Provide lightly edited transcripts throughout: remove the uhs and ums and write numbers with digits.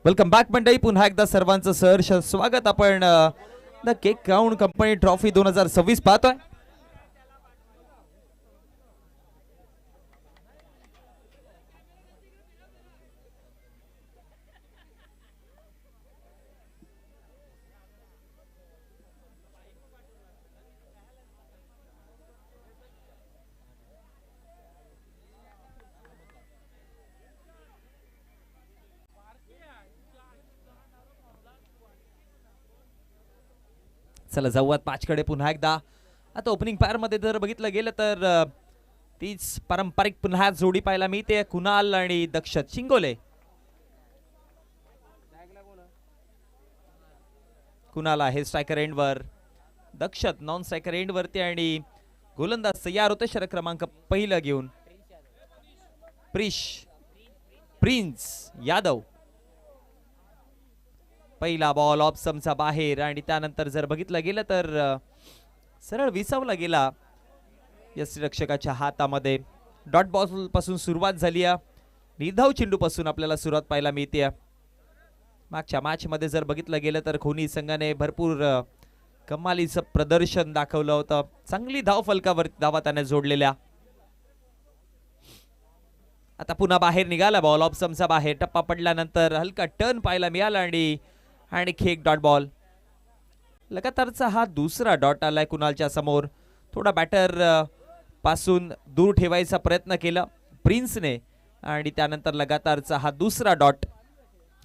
Welcome back मंडळी, पुन्हा एकदा सर्वांचं सहर्ष स्वागत. आपण the cake crown company trophy 2026 पाहतोय. चला जाऊयात पाचकडे पुन्हा एकदा. आता ओपनिंग पॅर मध्ये जर बघितलं गेलं तर तीच पारंपरिक पुन्हा जोडी पाहायला मिळते, कुणाल आणि दक्षत शिंगोले. कुणाल आहे स्ट्रायकर एंडवर, दक्षत नॉन स्ट्रायकर एंड वरती आणि गोलंदाज तयार होते षटक क्रमांक पहिलं घेऊन. प्रिन्स यादव, पहिला बॉल ऑफ समचा बाहेर आणि त्यानंतर जर बघितलं गेलं तर सरळ विसावला गेला यष्टिरक्षकाच्या हातामध्ये. डॉट बॉल पासून सुरुवात झाली आहे, निर्धाव चेंडू पासून आपल्याला सुरुवात पाहायला मिळते. मागच्या मॅच मध्ये जर बघितलं गेलं तर खोनी संघाने भरपूर कमालीचं प्रदर्शन दाखवलं होतं. चांगली धाव फलकावरती धावा त्याने जोडलेल्या. आता पुन्हा बाहेर निघाला बॉल ऑफ समचा बाहेर. टप्पा पडल्यानंतर हलका टर्न पाहायला मिळाला आणि आणखी एक डॉट बॉल. लगातारचा हा दुसरा डॉट आलाय कुणालच्या समोर. थोडा बॅटर पासून दूर ठेवायचा प्रयत्न केला प्रिन्सने आणि त्यानंतर लगातारचा हा दुसरा डॉट.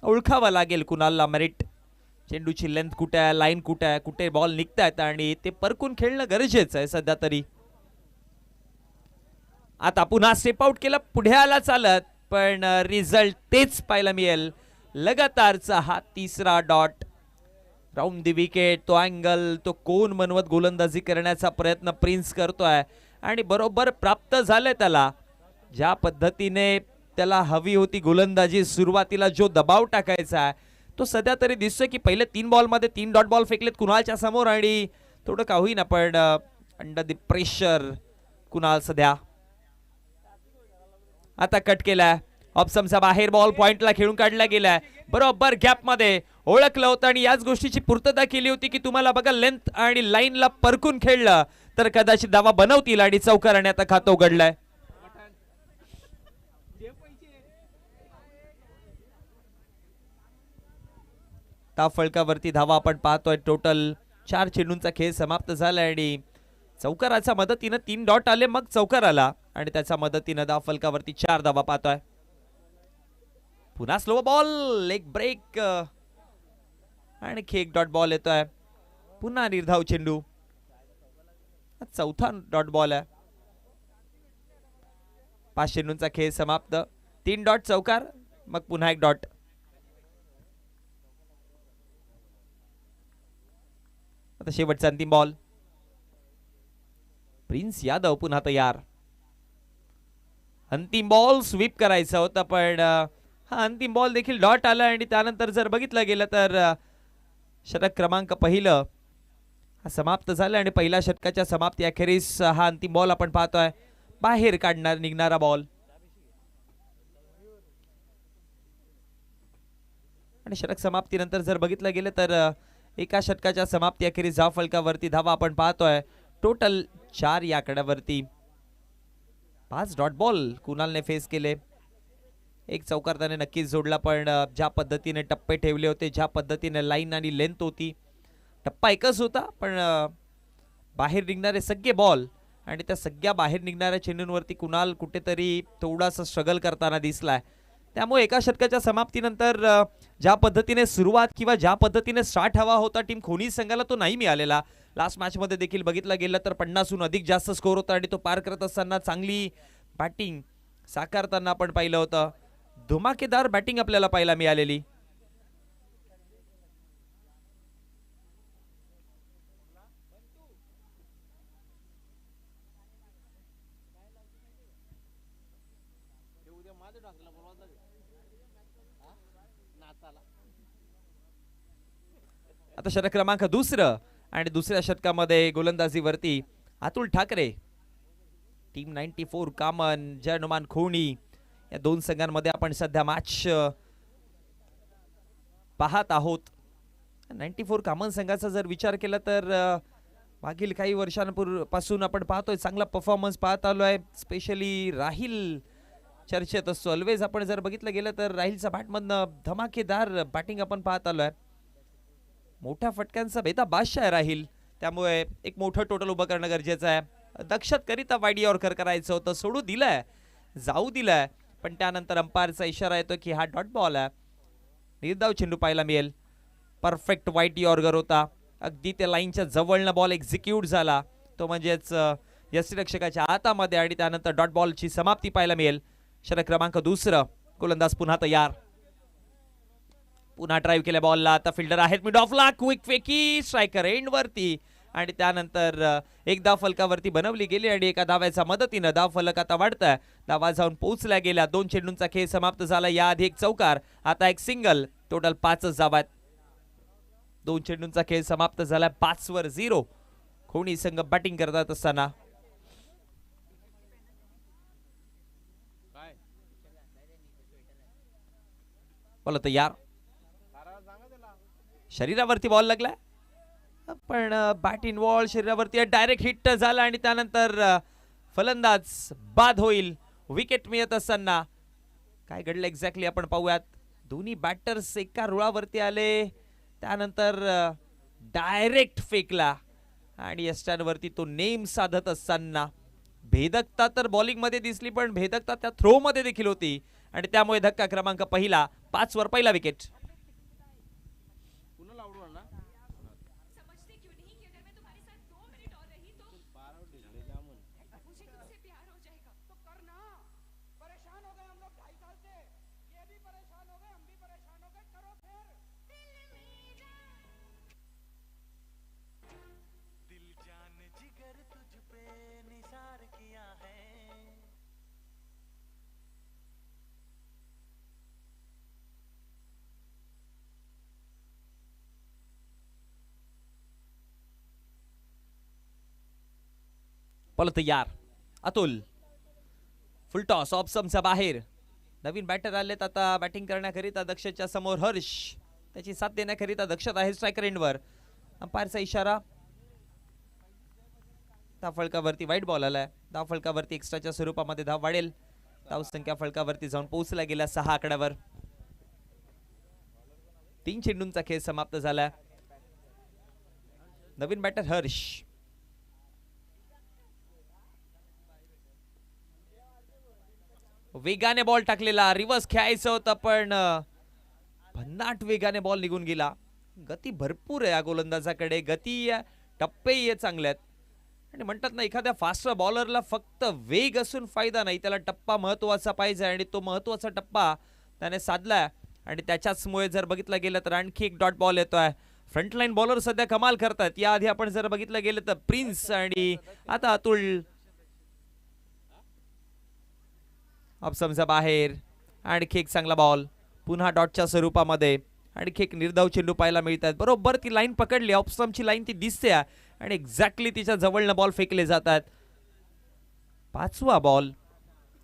ओळखावा लागेल कुणालला मेरिट. चेंडूची लेंथ कुठे आहे, लाईन कुठे आहे, कुठे बॉल निघतायत आणि ते परकून खेळणं गरजेचं आहे सध्या तरी. आता पुन्हा स्टेप आउट केला, पुढे आला चालत, पण रिझल्ट तेच पाहायला मिळेल. लगातारचा हा तिसरा डॉट. राऊंड दी विकेट, तो अँगल, तो कोण बनवत गोलंदाजी करण्याचा प्रयत्न प्रिन्स करतोय आणि बरोबर प्राप्त झालंय त्याला. ज्या पद्धतीने त्याला हवी होती गोलंदाजी, सुरुवातीला जो दबाव टाकायचा आहे तो सध्या तरी दिसतोय की पहिले 3 बॉल मध्ये 3 डॉट बॉल फेकलेत कुणालच्या समोर आणि थोडं का होईना पण अंडर द प्रेशर कुणाल सध्या. आता कट केलाय ऑप्शनचा बाहेर, बॉल पॉइंटला खेळून काढला गेलाय. बरोबर गॅप मध्ये ओळखलं होतं आणि याच गोष्टीची पूर्तता केली होती की तुम्हाला बघा लेंथ आणि लाईनला परकून खेळलं तर कदाचित धावा बनवतील आणि चौकाराने आता खातं उघडलंय. त्या फलकावरती धावा आपण पाहतोय. टोटल 4 चेंडूंचा खेळ समाप्त झालाय आणि चौकाराच्या मदतीनं 3 डॉट आले, मग चौकार आला आणि त्याच्या मदतीनं धाव फलकावरती 4 धावा पाहतोय. पुन्हा स्लो बॉल, एक ब्रेक आणि एक डॉट बॉल येतोय. पुन्हा निर्धाव चेंडू, चौथा डॉट बॉल आहे. 5 चेंडूंचा खेळ समाप्त, 3 डॉट चौकार, मग पुन्हा एक डॉट. आता शेवटचा अंतिम बॉल. प्रिन्स यादव पुन्हा तयार. अंतिम बॉल स्वीप करायचा होता पण हा अंतिम बॉल देखील डॉट आला आणि त्यानंतर जर बघितलं गेलं तर षटक क्रमांक पहिलं हा समाप्त झाला आणि पहिल्या षटकाच्या समाप्ती अखेरीस हा अंतिम बॉल आपण पाहतोय. बाहेर काढणार निघणारा बॉल आणि षटक समाप्तीनंतर जर बघितलं गेलं तर एका षटकाच्या समाप्ती अखेरीस धाव फलकावरती धावा आपण पाहतोय टोटल 4 या आकड्यावरती. 5 डॉट बॉल कुणालने फेस केले. एक चौकार त्याने नक्कीच जोडला, पण ज्या पद्धतीने टप्पे ठेवले होते, ज्या पद्धतीने लाईन आणि लेंथ होती, टप्पा एकच होता पण बाहेर निघणारे सगळे बॉल आणि त्या सगळ्या बाहेर निघणाऱ्या चेंडूंवरती कुणाल कुठेतरी थोडासा स्ट्रगल करताना दिसलाय. त्यामुळे एका षटकाच्या समाप्तीनंतर ज्या पद्धतीने सुरुवात किंवा ज्या पद्धतीने स्टार्ट हवा होता टीम खोनी संघाला तो नाही मिळालेला. लास्ट मॅच मध्ये देखील बघितलं गेलं तर 50हून अधिक जास्त स्कोर होता आणि तो पार करत असताना चांगली बॅटिंग साकारताना आपण पाहिलं होतं. धमाकेदार बॅटिंग आपल्याला पाहायला मिळालेली. आता षटक क्रमांक दुसरं आणि दुसऱ्या षटकामध्ये गोलंदाजीवरती अतुल ठाकरे, टीम 94 कामन, जय हनुमान खोणी, या दोन संघांमध्ये आपण सध्या मॅच पाहत आहोत. 94 कामन संघाचा जर विचार केला तर मागील काही वर्षांपासून आपण पाहतोय चांगला परफॉर्मन्स पाहत आलोय. स्पेशली राहिल चर्चेत असतो ऑलवेज. आपण जर बघितलं गेलं तर राहिलचा बॅटमधनं धमाकेदार बॅटिंग आपण पाहत आलोय. मोठ्या फटक्यांचा बेता बादशाह आहे राहिल, त्यामुळे एक मोठं टोटल उभं करणं गरजेचं आहे. दक्षत करिता वाईड यॉर्कर करायचं होतं, सोडू दिलंय, जाऊ दिलंय, पण त्यानंतर अंपायरचा इशारा येतो की हा डॉट बॉल आहे. निर्धाव चेंडू पाहायला मिळेल. परफेक्ट वाईट यॉर्कर होता, अगदी त्या लाईनच्या जवळनं बॉल एक्झिक्यूट झाला, तो म्हणजेच यष्टिरक्षकाच्या हातामध्ये, आणि त्यानंतर डॉट बॉलची समाप्ती पाहायला मिळेल. षटक क्रमांक 2. गोलंदाज पुन्हा तयार. पुन्हा ड्राईव्ह केल्या बॉलला. आता फिल्डर आहेत मिड ऑफला, क्विक फेकी, स्ट्रायकर एंड वरती, आणि त्यानंतर एक धाव फलकावरती बनवली गेली आणि एका धाव्याच्या मदतीनं धाव फलक आता वाढतंय. धावा जाऊन पोहोचल्या गेल्या. 2 चेंडूंचा खेळ समाप्त झाला. याआधी एक चौकार, आता एक सिंगल, टोटल 5 धावा. 2 चेंडूंचा खेळ समाप्त झाला. 5वर 0. कोणी संघ बॅटिंग करतात असताना बोला तयार. शरीरावरती बॉल लागलाय, पण बॅट इनवॉल्व, शरीरावरती डायरेक्ट हिट झाला आणि त्यानंतर फलंदाज बाद होईल. विकेट मिळत असताना काय घडलं एक्झॅक्टली आपण पाहूयात. दोन्ही बॅटर्स एका रुळावरती आले, त्यानंतर डायरेक्ट फेकला आणि यष्टांवरती तो नेम साधत असताना भेदकता तर बॉलिंग मध्ये दिसली, पण भेदकता त्या थ्रो मध्ये देखील होती, आणि त्यामुळे धक्का क्रमांक पहिला. 5वर पहिला विकेट. बॉल तयार. अतुल फुल टॉस ऑफ समचा बाहेर. नवीन बॅटर आलेत आता बॅटिंग करण्याकरिता. दक्षच्या समोर हर्ष, त्याची साथ देण्याकरिता दक्षत आहे स्ट्रायकर एंडवर. अंपायरचा इशारा. धाव फलकावरती वाईट बॉल आलाय. धाव फलकावरती एक्स्ट्राच्या स्वरूपामध्ये धाव वाढेल. धाव संख्या फलकावरती जाऊन पोहोचल्या गेल्या 6 आकड्यावर. 3 चेंडूंचा खेळ समाप्त झाला. नवीन बॅटर हर्ष. वेगाने बॉल टाकलेला, रिव्हर्स खेळायचं होतं, पण भन्नाट वेगाने बॉल निघून गेला. गती भरपूर आहे या गोलंदाजाकडे, गती टप्पेही चांगले आहेत, आणि म्हणतात ना एखाद्या फास्ट बॉलरला फक्त वेग असून फायदा नाही, त्याला टप्पा महत्वाचा पाहिजे, आणि तो महत्वाचा टप्पा त्याने साधलाय. आणि त्याच्याचमुळे जर बघितलं गेलं तर आणखी एक डॉट बॉल येतोय. फ्रंटलाईन बॉलर सध्या कमाल करतात. याआधी आपण जर बघितलं गेलं तर प्रिन्स आणि आता अतुल. समजा बाहेर. आणखी एक चांगला बॉल पुन्हा डॉटच्या स्वरूपामध्ये. आणखी एक निर्धाव चेंडू पाहायला मिळतात. बरोबर ती लाईन पकडली, ऑफस्टम्पची लाईन ती दिसते आणि एक्झॅक्टली तिच्या जवळनं बॉल फेकले जातात. 5वा बॉल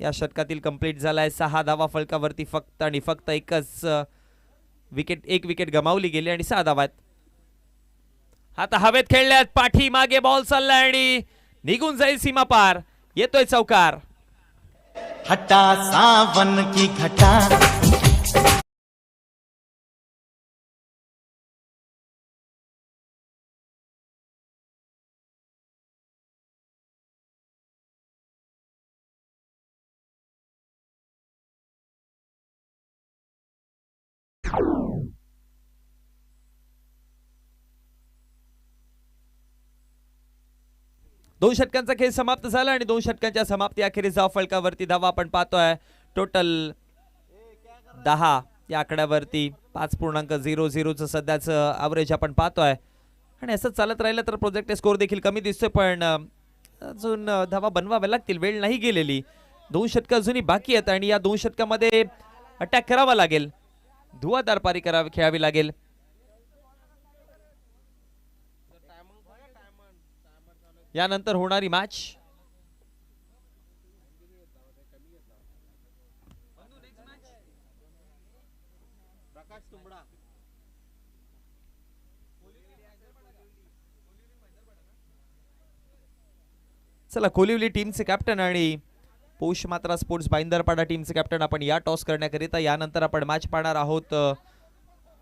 या षटकातील कंप्लीट झालाय. 6 धावा फलकावरती फक्त आणि फक्त. एक विकेट गमावली गेली आणि 6 धावा. आता हवेत खेळल्यात, पाठी मागे बॉल चाललाय आणि निघून जाईल सीमा पार. येतोय चौकार. हटा सावन की घटा. दोन षटकांचा खेळ समाप्त झाला आणि 2 षटकांच्या समाप्ती अखेरीस धाव फलकावरती धावा आपण पाहतोय टोटल 10 या आकड्यावरती. 5.00 सध्याचं ॲव्हरेज आपण पाहतोय, आणि असं चालत राहिलं तर प्रोजेक्ट स्कोर देखील कमी दिसतोय, पण अजून धावा बनवाव्या लागतील, वेळ नाही गेलेली. 2 षटकं अजूनही बाकी आहेत आणि या 2 षटकामध्ये अटॅक करावा लागेल, धुवाधार पारी खेळावी लागेल. यानंतर होणारी मॅच चला कोलिवली टीमचे कॅप्टन आणि पौष मात्रा स्पोर्ट्स भाईंदरपाडा टीमचे कॅप्टन आपण या टॉस करण्याकरिता यानंतर आपण मॅच पाहणार आहोत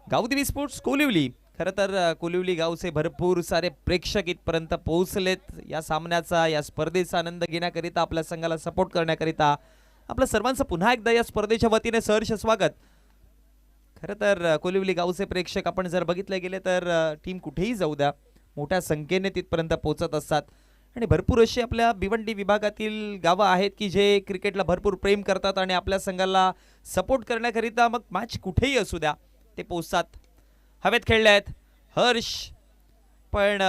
गावदेवी स्पोर्ट्स कोलिवली. खरं तर कोलिवली गावचे भरपूर सारे प्रेक्षक इथपर्यंत पोहोचलेत या सामन्याचा या स्पर्धेचा आनंद घेण्याकरिता आपल्या संघाला सपोर्ट करण्याकरिता. आपल्या सर्वांचं पुन्हा एकदा या स्पर्धेच्या वतीने सहर्ष स्वागत. खरं तर कोलिवली गावचे प्रेक्षक आपण जर बघितले गेले तर टीम कुठेही जाऊ द्या मोठ्या संख्येने तिथपर्यंत पोहोचत असतात आणि भरपूर अशी आपल्या भिवंडी विभागातील गावं आहेत की जे क्रिकेटला भरपूर प्रेम करतात आणि आपल्या संघाला सपोर्ट करण्याकरिता मग मॅच कुठेही असू द्या ते पोहोचतात. हवेत खेळले आहेत हर्ष पण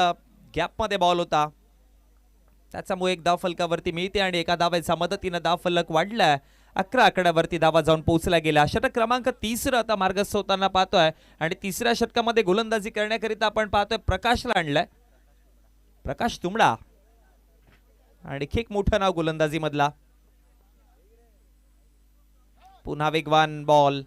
गॅपमध्ये बॉल होता त्याच्यामुळे एक धाव फलकावरती मिळते आणि एका धावेच्या मदतीनं धाव फलक वाढलाय. 11 आकड्यावरती धावा जाऊन पोहोचला गेला. षटक क्रमांक 3 आता मार्गस्थ होताना पाहतोय आणि तिसऱ्या षटकामध्ये गोलंदाजी करण्याकरिता आपण पाहतोय प्रकाशला आणलाय. प्रकाश तुंबडा आणि एक मोठं नाव गोलंदाजी मधला. पुन्हा वेगवान बॉल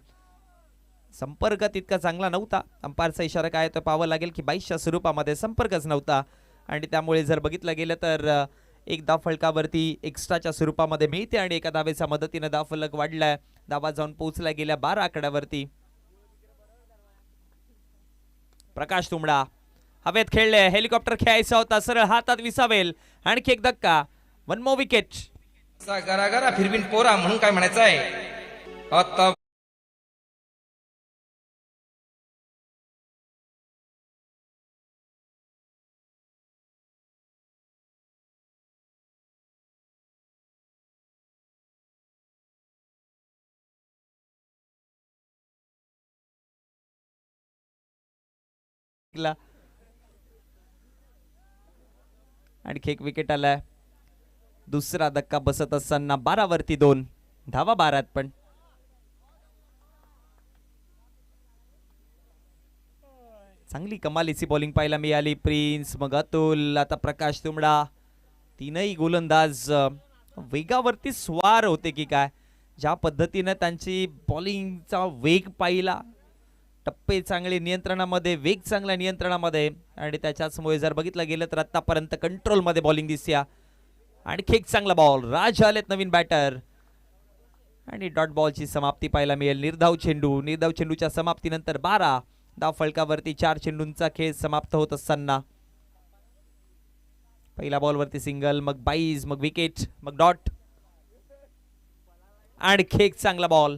संपर्क तितका चांगला नव्हता. अंपायरचा इशारा काय तो पाहावं लागेल की 22च्या स्वरूपामध्ये संपर्कच नव्हता आणि त्यामुळे जर बघितलं गेलं तर एक धाव फलकावरती एक्स्ट्राच्या स्वरूपामध्ये मिळते आणि एका धावेच्या मदतीने धाव फलक वाढलाय. धावा जाऊन पोहोचला गेल्या 12 आकड्यावरती. प्रकाश तुंबडा हवेत खेळले हेलिकॉप्टर खेळायचा होता सरळ हातात विसावेल. आणखी एक धक्का. 1 मोर विकेट. गरा फिरबिन पोरा म्हणून काय म्हणायचं आहे आता आणखी एक विकेट आलाय. दुसरा धक्का बसत असताना 12 वरती 2 धावा 12 पण चांगली कमालीची बॉलिंग पाहायला मिळाली. प्रिन्स मग अतुल आता प्रकाश तुंबडा तीनही गोलंदाज वेगावरती स्वार होते की काय ज्या पद्धतीने त्यांची बॉलिंगचा वेग पाहिला. टप्पे चांगले नियंत्रणामध्ये वेग चांगल्या नियंत्रणामध्ये आणि त्याच्याचमुळे जर बघितलं गेलं तर आतापर्यंत कंट्रोलमध्ये बॉलिंग दिसया. आणखी एक चांगला बॉल. राज आलेत नवीन बॅटर आणि डॉट बॉलची समाप्ती पाहायला मिळेल. निर्धाव चेंडूच्या समाप्तीनंतर 12 धाव फलकावरती 4 चेंडूंचा खेळ समाप्त होत असताना पहिल्या बॉलवरती सिंगल मग 22 मग विकेट मग डॉट. आणखी एक चांगला बॉल.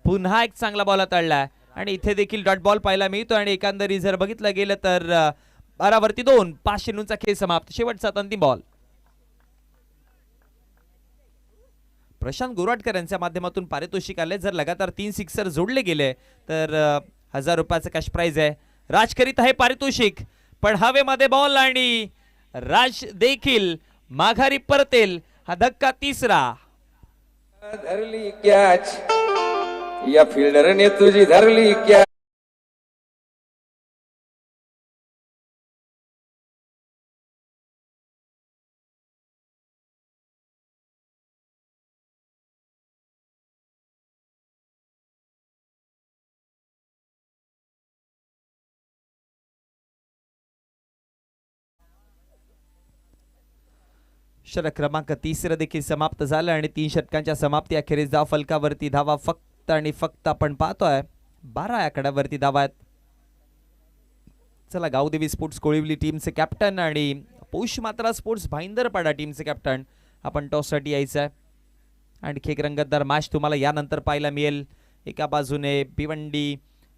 पुन्हा एक चांगला बॉल हाताळलाय आणि इथे देखील डॉट बॉल पाहायला मिळतो आणि एकंदरीत जर बघितलं गेलं तर 12 वरती 2 5 चेंडूंचा खेळ समाप्त. शेवटचा अंतिम बॉल. प्रशांत गोराटकर यांच्या माध्यमातून पारितोषिक आले. जर लगातार 3 सिक्सर जोडले गेले तर 1000 रुपयाचं कॅश प्राइज आहे. राज करीत आहे पारितोषिक पण हवेमध्ये बॉल आणि राज देखील माघारी परतेल. हा धक्का तिसरा. धरली कॅच या फिल्डरने तुझी धरली कॅच. षटक क्रमांक 3 देखील समाप्त झालं आणि 3 षटकांच्या समाप्ती अखेरीस धाव फलकावरती धावा फक्त आणि फक्त आपण पाहतोय 12 आकड्यावरती धावा आहेत. चला गावदेवी स्पोर्ट्स कोळिवली टीमचे कॅप्टन आणि पौष मात्रा स्पोर्ट्स भाईंदरपाडा टीमचे कॅप्टन आपण टॉससाठी यायचं आहे. आणखी एक रंगतदार मॅच तुम्हाला यानंतर पाहायला मिळेल. एका बाजूने भिवंडी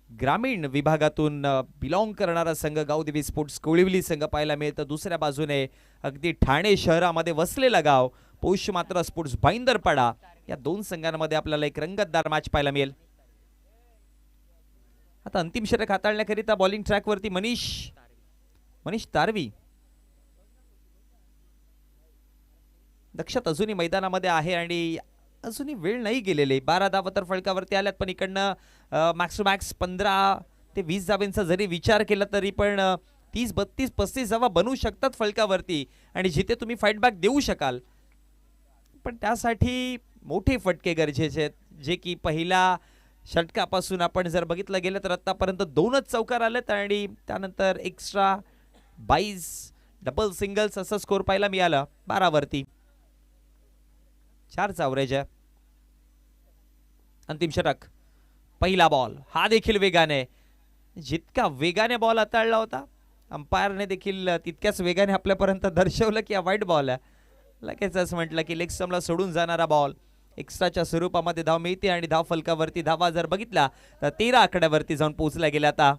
ग्रामीण विभागातून बिलॉंग करणारा संघ गावदेवी स्पोर्ट्स कोळिवली संघ पाहायला मिळतं. दुसऱ्या बाजूने अगदी ठाणे शहरामध्ये वसलेला गाव पौष मात्रा स्पोर्ट्स भाईंदरपाडा या दोन संघांमध्ये आपल्याला एक रंगतदार मॅच पाहायला मिळेल. आता अंतिम षटक हाताळण्याकरिता बॉलिंग ट्रॅकवरती मनीष तारवी. दक्षत अजूनही मैदानामध्ये आहे आणि अजूनही वेळ नाही गेलेली. 12 धावा तर फलकावरती आल्यात पण इकडनं मॅक्स टू मॅक्स 15 ते 20 धावांचा जरी विचार केला तरी पण 30 32 35 धावा बनवू शकतात फलकावरती आणि जिथे तुम्ही फाईटबॅक देऊ शकाल. पण त्यासाठी मोठे फटके गरजेचे आहेत जे की पहिल्या षटकापासून आपण जर बघितलं गेलं तर आतापर्यंत 2च चौकार आलेत आणि त्यानंतर एक्स्ट्रा 22 डबल सिंगल्स असं स्कोर पाहायला मिळालं 12 वरती. 4चा अवरेज आहे. अंतिम षटक. पहिला बॉल हा देखील वेगाने, जितका वेगाने बॉल हाताळला होता अंपायरने देखील तितक्याच वेगाने आपल्यापर्यंत दर्शवलं की हा वाईट बॉल आहे. लगेचच म्हटलं की लेग स्टंपला सोडून जाणारा बॉल. एक्स्ट्राच्या स्वरूपामध्ये धाव मिळते आणि धाव फलकावरती धावा जर बघितला तर 13 आकड्यावरती जाऊन पोहोचल्या गेल्या. आता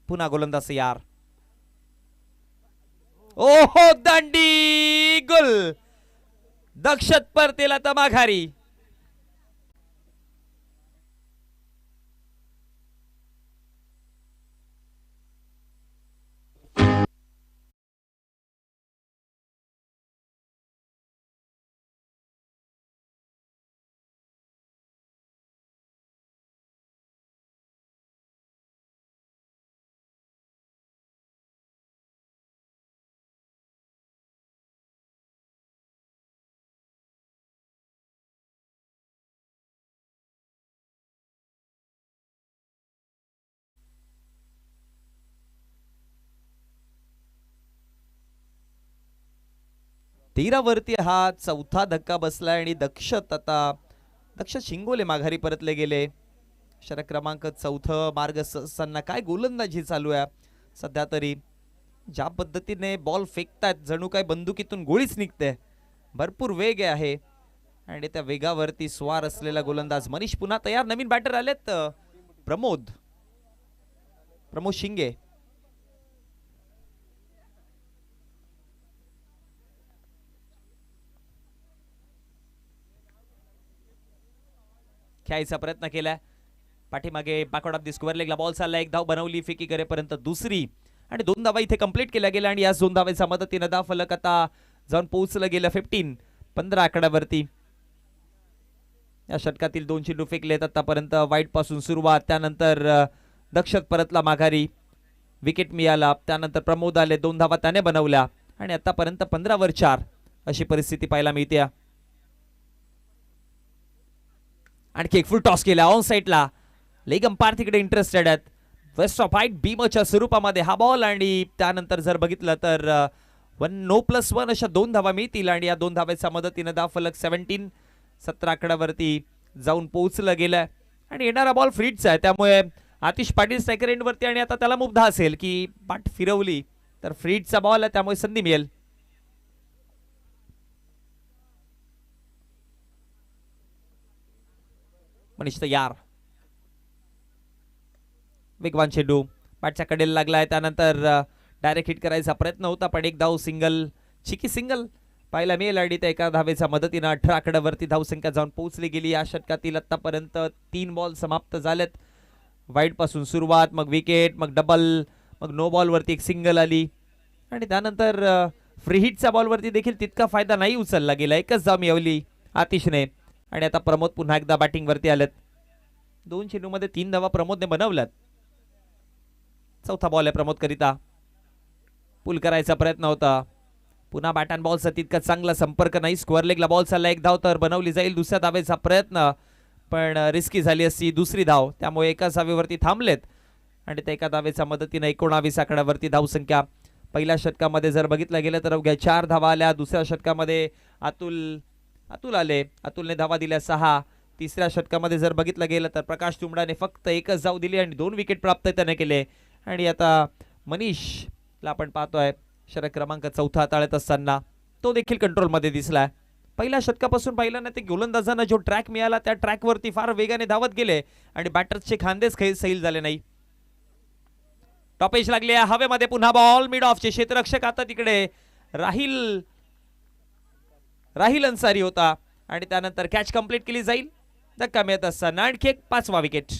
पुन्हा गोलंदाज यार. ओहो दांडी गुल. दक्षत परतेला तर माघारी. वरती हा चौथा धक्का बसलाय आणि दक्ष शिंगोले माघारी परतले गेले. षटक क्रमांक 4 मार्ग असताना काय गोलंदाजी चालू आहे सध्या तरी. ज्या पद्धतीने बॉल फेकतायत जणू काय बंदुकीतून गोळीच निघते. भरपूर वेग आहे आणि त्या वेगावरती स्वार असलेला गोलंदाज मनीष पुन्हा तयार. नवीन बॅटर आलेत प्रमोद शिंगे. खेळायचा प्रयत्न केलाय. पाठीमागे बॅकवर्ड ऑफ दी स्क्वेअर लेगला बॉल चालला. एक धाव बनवली फेकी करेपर्यंत दुसरी आणि 2 धावा इथे कंप्लीट केल्या गेल्या आणि या 2 धावेच्या मदतीने धाव फलक आता जाऊन पोहोचलं गेलं 15 आकड्यावरती. या षटकातील 2 चेंडू फेकलेत आतापर्यंत. वाईट पासून सुरुवात, त्यानंतर दक्षत परतला माघारी, विकेट मिळाला, त्यानंतर प्रमोद आले, 2 धावा त्याने बनवल्या आणि आतापर्यंत 15 वर 4 अशी परिस्थिती पाहायला मिळते. आणखी एक फुल टॉस केला ऑन साईडला. लेग अंपायर तिकडे इंटरेस्टेड आहेत. वेस्ट ऑफ हाईट बीमच्या स्वरूपामध्ये हा बॉल आणि त्यानंतर जर बघितलं तर 1 अशा 2 धावा मिळतील आणि या 2 धावेच्या मदतीने धाव फलक 17 आकड्यावरती जाऊन पोहोचलं गेलंय आणि येणारा बॉल फ्रीडचा आहे. त्यामुळे आतिश पाटील स्ट्रायकर एंडवरती आणि आता त्याला मुग्ध असेल की पाठ फिरवली तर फ्रीडचा बॉल आहे, त्यामुळे संधी मिळेल. मनीष तयार. वेगवान चेंडू बॅटच्या कडेला लागलाय. त्यानंतर डायरेक्ट हिट करायचा प्रयत्न होता पण एक धाव चिकी सिंगल पाहायला मिळेल आणि त्या एका धावेच्या मदतीने 18 आकड्यावरती धावसंख्या जाऊन पोहोचली गेली. या षटकातील आतापर्यंत 3 बॉल समाप्त झालेत. वाईट पासून सुरुवात, मग विकेट, मग डबल, मग नो बॉल वरती एक सिंगल आली आणि त्यानंतर फ्री हिटच्या बॉल वरती देखील तितका फायदा नाही उचलला गेला. एकच धाव मिळवली आतिशने आणि आता प्रमोद पुन्हा एकदा बॅटिंग वरती आलेत. 2 चेंडूमध्ये 3 धावा प्रमोदने बनवल्यात. चौथा बॉल आहे प्रमोद करिता. पुल करायचा प्रयत्न होता. पुन्हा बॅट अँड बॉलचा तितका चांगला संपर्क नाही. स्क्वेअर लेगला बॉल चालला. एक धाव तर बनवली जाईल. दुसऱ्या धावेचा प्रयत्न पण रिस्की झाली असती दुसरी धाव, त्यामुळे एका धावेवरती थांबलेत आणि त्या एका धावेच्या मदतीने 19 आकड्यावरती धावसंख्या. पहिल्या षटकामध्ये जर बघितलं गेलं तर अवघ्या 4 धावा आल्या. दुसऱ्या षटकामध्ये अतुल आले, अतुलने धावा दिल्या 6. तिसऱ्या षटकामध्ये जर बघितलं गेलं तर प्रकाश तुंबडाने फक्त एकच धाव दिली आणि 2 विकेट प्राप्त त्याने केले आणि आता मनीषला आपण पाहतोय षटक क्रमांक 4 हाताळत असताना तो देखील कंट्रोलमध्ये दिसलाय. पहिल्या षटकापासून पाहिलं ना ते गोलंदाजांना जो ट्रॅक मिळाला त्या ट्रॅकवरती फार वेगाने धावत गेले आणि बॅटर्सचे खांदेच सैल झाले नाही. टॉपेज लागले हवेमध्ये. पुन्हा बॉल मिड ऑफचे क्षेत्ररक्षक आता तिकडे राहिल अन्सारी होता आणि त्यानंतर कॅच कंप्लीट केली जाईल. धक्का मिळत असताना आणखी एक 5वा विकेट.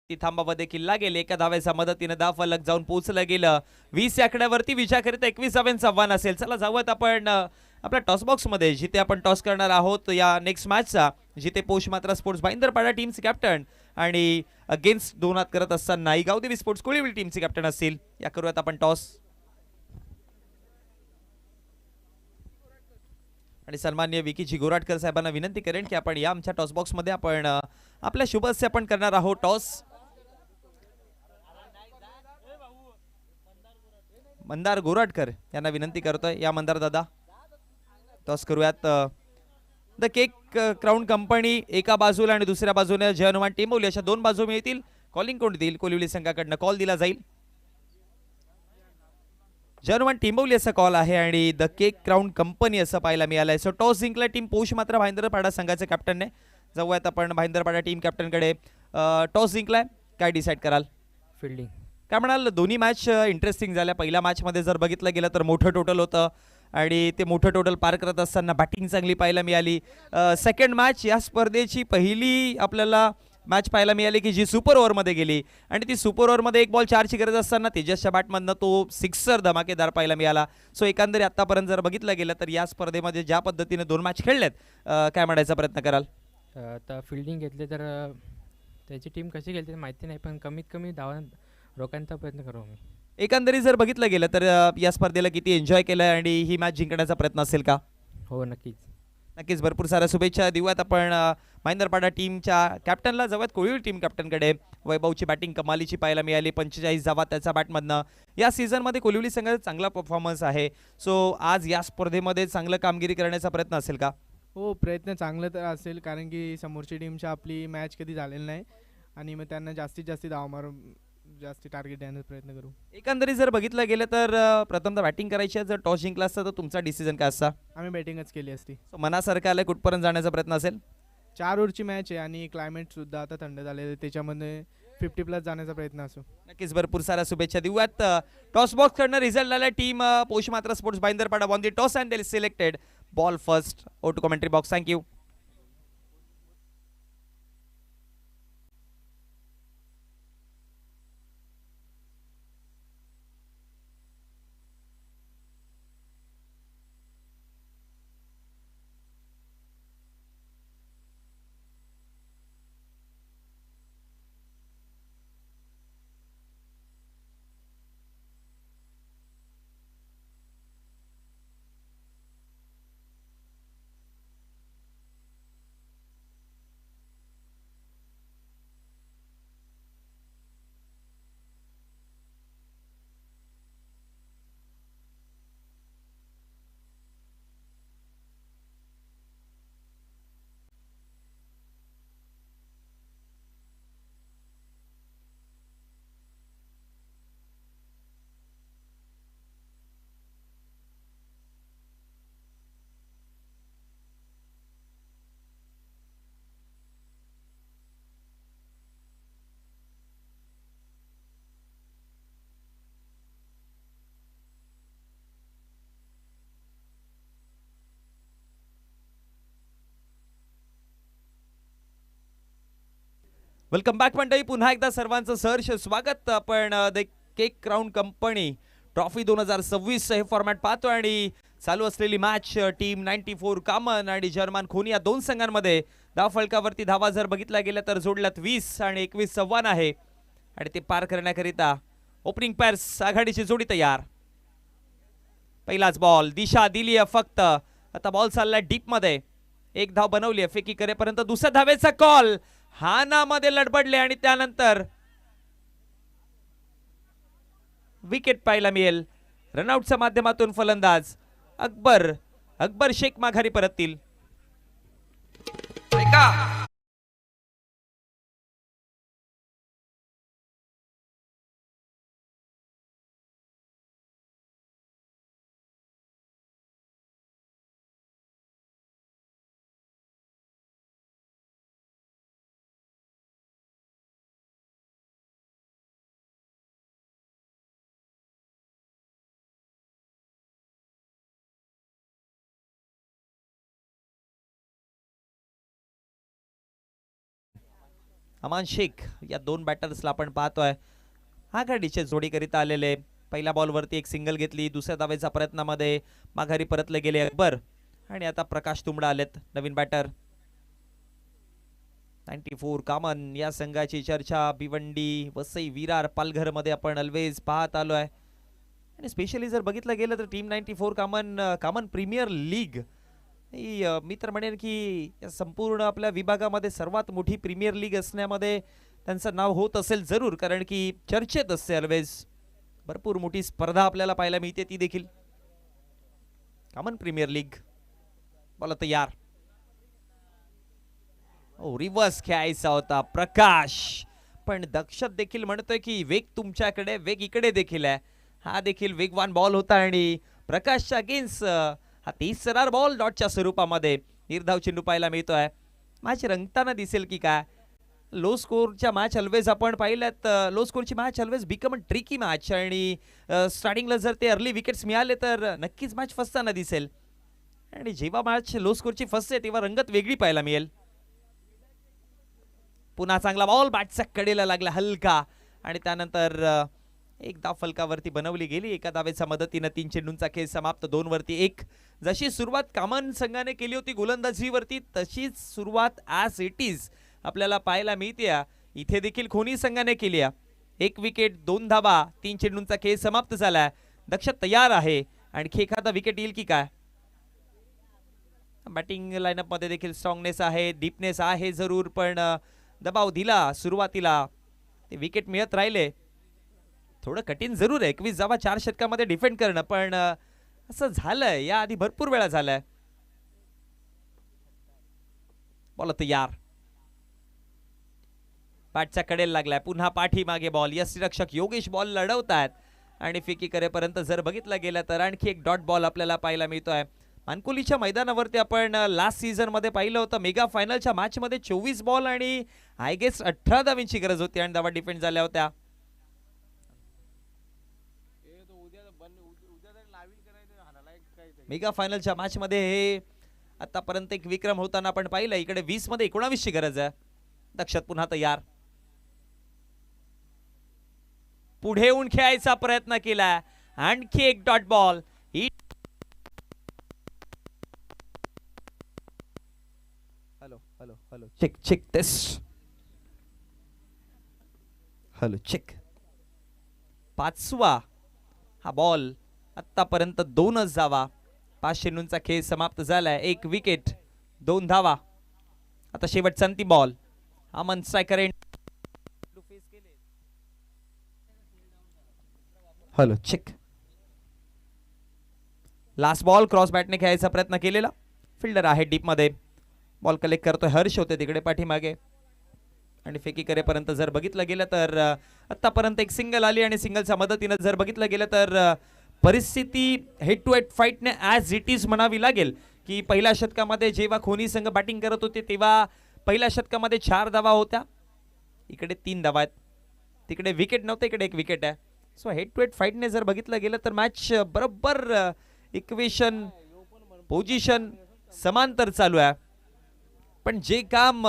ती थांबावं देखील लागेल. एका धावेच्या मदतीने फलक जाऊन पोहोचलं गेलं 20 या आकड्यावरती. विजयाकरिता 21 धावांचं आव्हान असेल. चला जाऊयात आपण आपल्या टॉस बॉक्स मध्ये, जिथे आपण टॉस करणार आहोत या नेक्स्ट मॅचचा, जिथे पोष मात्रा स्पोर्ट्स भाईंदरपाडा टीमचे कॅप्टन आणि अगेन्स्ट दोन हात करत असताना गावदेवी स्पोर्ट्स कोळीवली टीमचे कॅप्टन असतील. या करूयात आपण टॉस. आणि सन्माननीय विकीजी गोराटकर साहेबांना विनंती करेन की आपण या आमच्या टॉस बॉक्स मध्ये आपण आपल्या शुभस्य आपण करणार आहोत टॉस. मंदार गोराटकर यांना विनंती करतोय. या मंदार दादा, टॉस करूयात. द केक क्राऊन कंपनी एका बाजूला आणि दुसऱ्या बाजूने जय हनुमान टेंबोली अशा दोन बाजू मिळतील. कॉलिंग कोण देईल? कोलिवली संघाकडनं कॉल दिला जाईल. जय हनुमान टेंबोली असा कॉल आहे आणि द केक क्राऊन कंपनी असं पाहायला मिळालंय. सो टॉस जिंकला टीम पोष मात्रा भाईंदरपाडा संघाच्या कॅप्टनने. जाऊयात आपण भाईंदरपाडा टीम कॅप्टनकडे. टॉस जिंकलाय, काय डिसाईड कराल? फिल्डिंग. काय म्हणाल? दोन्ही मॅच इंटरेस्टिंग झाल्या. पहिल्या मॅचमध्ये जर बघितलं गेलं तर मोठं टोटल होतं आणि ते मोठं टोटल पार करत असताना बॅटिंग चांगली पाहायला मिळाली. सेकंड मॅच या स्पर्धेची पहिली आपल्याला मॅच पाहायला मिळाली की जी सुपर ओव्हरमध्ये गेली आणि ती सुपर ओव्हरमध्ये एक बॉल 4ची गरज असताना तेजसच्या बॅटमधनं तो सिक्सर धमाकेदार पाहायला मिळाला. सो एकंदरीत आतापर्यंत जर बघितलं गेलं तर या स्पर्धेमध्ये ज्या पद्धतीने दोन मॅच खेळलेत, काय म्हणायचा प्रयत्न कराल? आता फिल्डिंग घेतले तर त्याची टीम कशी खेळते माहिती नाही, पण कमीत कमी धावा रोखण्याचा प्रयत्न करू आम्ही. एकंदरीत जर बघितलं गेलं तर या स्पर्धेला किती एन्जॉय केलंय आणि ही मॅच जिंकण्याचा प्रयत्न असेल का? हो, नक्कीच. नक्कीच. भरपूर साऱ्या शुभेच्छा देऊयात आपण भाईंदरपाडा टीमच्या कॅप्टनला. जाऊयात कोळीवली टीम कॅप्टनकडे. वैभवची बॅटिंग कमालीची पाहायला मिळाली. 45 धावा त्याच्या बॅटमधनं. या सीझनमध्ये कोळीवली संघाचा चांगला परफॉर्मन्स आहे. सो आज या स्पर्धेमध्ये चांगलं कामगिरी करण्याचा प्रयत्न असेल का? हो, प्रयत्न चांगलं तर असेल, कारण की समोरची टीमच्या आपली मॅच कधी झालेली नाही आणि मग त्यांना जास्तीत जास्त धाव मारून जास्ती टार्गेट देण्याचा प्रयत्न करू. एकंदरीत जर बघितलं गेलं तर प्रथमतः बॅटिंग करायची आहे. जर टॉस जिंकला असता तर तुमचा डिसिजन काय असता? आम्ही बॅटिंगच केली असती. So, मनासारखं आलं, कुठपर्यंत जाण्याचा प्रयत्न असेल? 4 ओव्हरची मॅच आहे आणि क्लायमेटसुद्धा आता थंड झालेलं आहे, त्याच्यामध्ये 50+ जाण्याचा प्रयत्न असो. नक्कीच. भरपूर साऱ्या शुभेच्छा देऊयात. टॉस बॉक्स कडनं रिझल्ट आला. टीम पोष मात्रा sports Bhayandarpada won the toss and they selected ball first. ओ to commentary box. Thank you. Welcome back मंडळी. पुन्हा एकदा सर्वांचं सहर्ष स्वागत. आपण the cake crown company trophy 2026 हे फॉर्मॅट पाहतो आणि चालू असलेली मॅच टीम 94 कामन आणि जर्मन खोनी या दोन संघांमध्ये धाव फलकावरती धावा जर बघितल्या गेल्या तर जोडल्यात 20 आणि 21 आव्हान आहे आणि ते पार करण्याकरिता ओपनिंग पेअर्स आघाडीची जोडी तयार. पहिलाच बॉल, दिशा दिली आहे फक्त. आता बॉल चाललाय डीप मध्ये. एक धाव बनवली आहे फेकी करेपर्यंत. दुसऱ्या धावेचा कॉल हानामध्ये लडबडले आणि त्यानंतर विकेट पाहायला मिळेल. रनआउटच्या माध्यमातून फलंदाज अकबर शेख माघारी परततील. ऐका अमान शेख या दोन बॅटर्सला आपण पाहतोय आघाडीचे जोडीकरिता आलेले. पहिल्या बॉलवरती एक सिंगल घेतली, दुसऱ्या धावेच्या प्रयत्नामध्ये माघारी परतले गेले अकबर आणि आता प्रकाश तुंबडा आलेत नवीन बॅटर. 94 कामन या संघाची चर्चा भिवंडी, वसई, विरार, पालघर मध्ये आपण ऑलवेज पाहत आलोय. आणि स्पेशली जर बघितलं गेलं तर टीम 94 कामन प्रीमियर लीग ही मी तर म्हणेन की या संपूर्ण आपल्या विभागामध्ये सर्वात मोठी प्रीमियर लीग असण्यामध्ये त्यांचं नाव होत असेल जरूर, कारण की चर्चेत असते ऑलवेज. भरपूर मोठी स्पर्धा आपल्याला पाहायला मिळते ती देखील कामन प्रीमियर लीग. बोला तयार. रिव्हर्स खेळायचा होता प्रकाश, पण दक्षत देखील म्हणतोय की वेग तुमच्याकडे, वेग इकडे देखील आहे. हा देखील वेगवान बॉल होता आणि प्रकाशच्या अगेन्स्ट हा 30 बॉल डॉटच्या स्वरूपामध्ये निर्धाव चेंडू पाहायला मिळतोय. मॅच रंगताना दिसेल की काय. लो स्कोरच्या मॅच ऑलवेज आपण पाहिल्यात, लो स्कोरची match always become a tricky match आणि स्टार्टिंगला जर ते अर्ली विकेट्स मिळाले तर नक्कीच मॅच फसताना दिसेल. आणि जेव्हा मॅच लो स्कोरची फसते तेव्हा रंगत वेगळी पाहायला मिळेल. पुन्हा चांगला बॉल बॅटच्या कडेला लागला हलका आणि त्यानंतर एक धाव फलकावरती बनवली गेली. एका धावेच्या मदतीने 3 चेंडूंचा खेळ समाप्त, 2 वरती 1. जशी सुरुवात कामन संघाने केली होती गोलंदाजीवरती तशीच सुरुवात ॲज इट इज आपल्याला पाहायला मिळते. इथे देखील खोनी संघाने केली आहे. 1 विकेट 2 धावा, 3 चेंडूंचा खेळ समाप्त झालाय. दक्षत तयार आहे. आणखी एखादा विकेट येईल की काय. बॅटिंग लाईनअप मध्ये देखील स्ट्रॉंगनेस आहे, डीपनेस आहे जरूर, पण दबाव दिला सुरुवातीला ते विकेट मिळत राहिले. थोडं कठीण जरूर आहे 21 धावा 4 षटकामध्ये डिफेंड करणं, पण असं झालंय या आधी भरपूर वेळा झालंय. बॉल तयार. बॅटच्या कडेला लागलाय, पुन्हा पाठीमागे बॉल. यष्टीरक्षक योगेश बॉल लढवतायत आणि फेकी करेपर्यंत जर बघितलं गेलं तर आणखी एक डॉट बॉल आपल्याला पाहायला मिळतोय. मानकोलीच्या मैदानावरती आपण लास्ट सीझन मध्ये पाहिलं होतं मेगा फायनलच्या मॅच मध्ये 24 बॉल आणि आय गेस 18 धावांची गरज होती आणि धावा डिफेंड झाल्या होत्या. मेगा फायनलच्या मॅच मध्ये हे आतापर्यंत एक विक्रम होताना आपण पाहिलं. इकडे 20 मध्ये 19 ची गरज आहे. दक्षत पुन्हा तयार. पुढे येऊन खेळायचा प्रयत्न केला. आणखी एक dot ball. Hello hello hello check check test. Hello check. 5वा हा बॉल. आतापर्यंत 2च धावा. 5 चेंडूंचा खेळ समाप्त झालाय. 1 विकेट 2 धावा. आता शेवटचा अंतिम ball. Aman striker. Hello check. Last ball cross बॅटने खेळायचा प्रयत्न केलेला. फिल्डर आहे डीप मध्ये. बॉल कलेक्ट करतोय हर्ष होते तिकडे पाठीमागे आणि फेकी करेपर्यंत जर बघितलं गेलं तर आतापर्यंत एक सिंगल आली आणि सिंगलच्या मदतीने जर बघितलं गेलं तर परिस्थिती हेड टू हेड फाईटने ॲज इट इज म्हणावी लागेल की पहिल्या षटकामध्ये जेव्हा खोनी संघ बॅटिंग करत होते तेव्हा पहिल्या षटकामध्ये 4 धावा होत्या. इकडे 3 धावा आहेत. तिकडे विकेट नव्हते, इकडे 1 विकेट आहे. सो हेड टू हेड फाईटने जर बघितलं गेलं तर मॅच बरोबर इक्वेशन पोझिशन समांतर चालू आहे. पण जे काम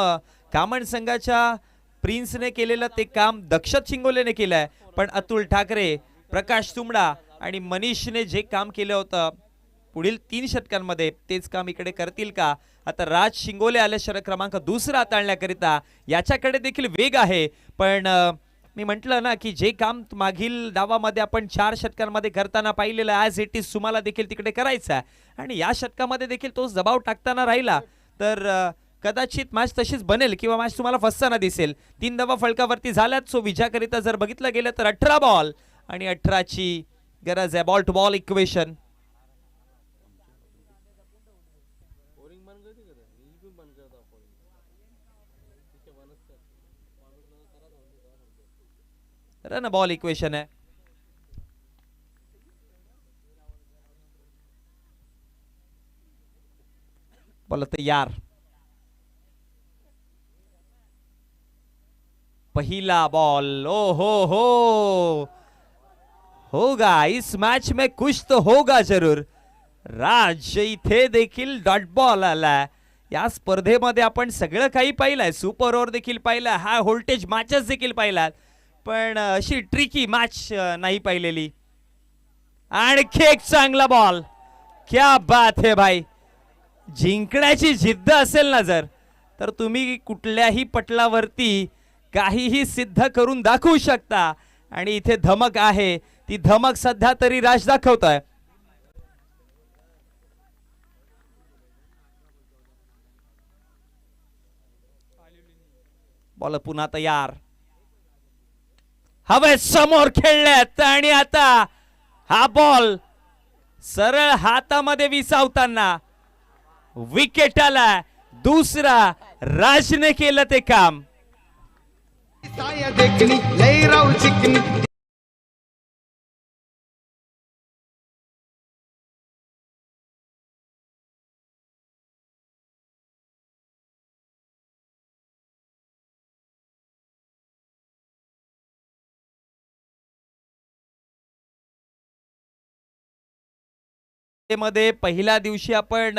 कामन संघाच्या प्रिन्सने केलेलं ते काम दक्षत शिंगोलेने केलं आहे. पण अतुल ठाकरे, प्रकाश तुंबडा आणि मनीषने जे काम केलं होतं पुढील 3 षटकांमध्ये तेच काम इकडे करतील का. आता राज शिंगोले आले षटक क्रमांक 2 हाताळण्याकरिता. याच्याकडे देखील वेग आहे, पण मी म्हटलं ना की जे काम मागील डावामध्ये आपण 4 षटकांमध्ये करताना पाहिलेलं ॲज इट इज तुम्हाला देखील तिकडे करायचं आहे. आणि या षटकामध्ये देखील तोच दबाव टाकताना राहिला तर कदाचित मॅच तशीच बनेल किंवा मॅच तुम्हाला फसताना दिसेल. 3 धावा फलकावरती झाल्यात. सो विजयाकरिता जर बघितलं गेलं तर 18 बॉल आणि 18 ची गरज आहे. Ball to ball equation. Run ball equation आहे. बोला तयार. पहिला बॉल. ओ हो होगा इस मैच में कुछ तो होगा जरूर. राज इथे देखील डॉट बॉल आला. या स्पर्धेमध्ये आपण सगळं काही पाहिलंय, सुपर ओव्हर देखील पाहिलं, हाय व्होल्टेज मॅचेस देखील पाहिलात, पण अशी ट्रिकी मॅच नाही पाहिलेली. आणखी एक चांगला बॉल, क्या बात है भाई. जिंकण्याची जिद्द असेल ना जर, तर तुम्ही कुठल्याही पटलावरती काहीही सिद्ध करून दाखवू शकता. आणि इथे धमक आहे, ती धमक सध्या तरी राज दाखवतोय. बॉल पुन्हा तयार, हवे समोर खेळल्यात आणि आता हा बॉल सरळ हातामध्ये विसावताना विकेट आला. दुसरा राजने केलं ते काम. साया देखनी लई राव चिकनी मध्ये पहिल्या दिवशी आपण